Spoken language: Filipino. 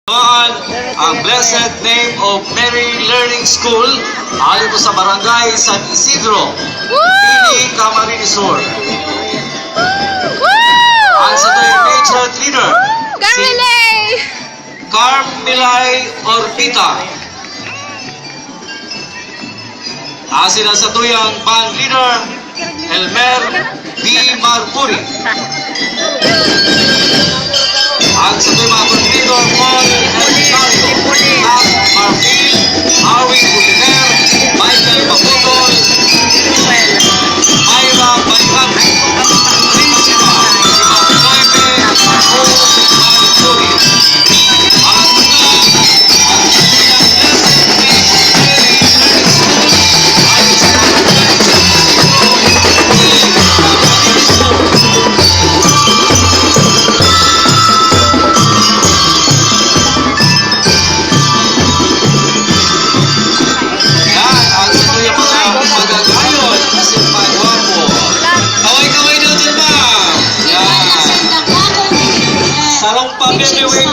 Ang blessed name of Mary Learning School ayon po sa barangay San Isidro, Pili, Camarines Sur. Ang sa tuyong major leader, si Carmelay Orbita. Asin ang sa tuyang band leader, Elmer B. Marpuri. Ang sa tuyang mga contributor, Paul Ricardo, Pat Marfil, Harvey Gutiner, Michael Maputol, Myra Bayhan, Principal, Iba Noime, O. Marpuri. Ang sarong pamilya, wait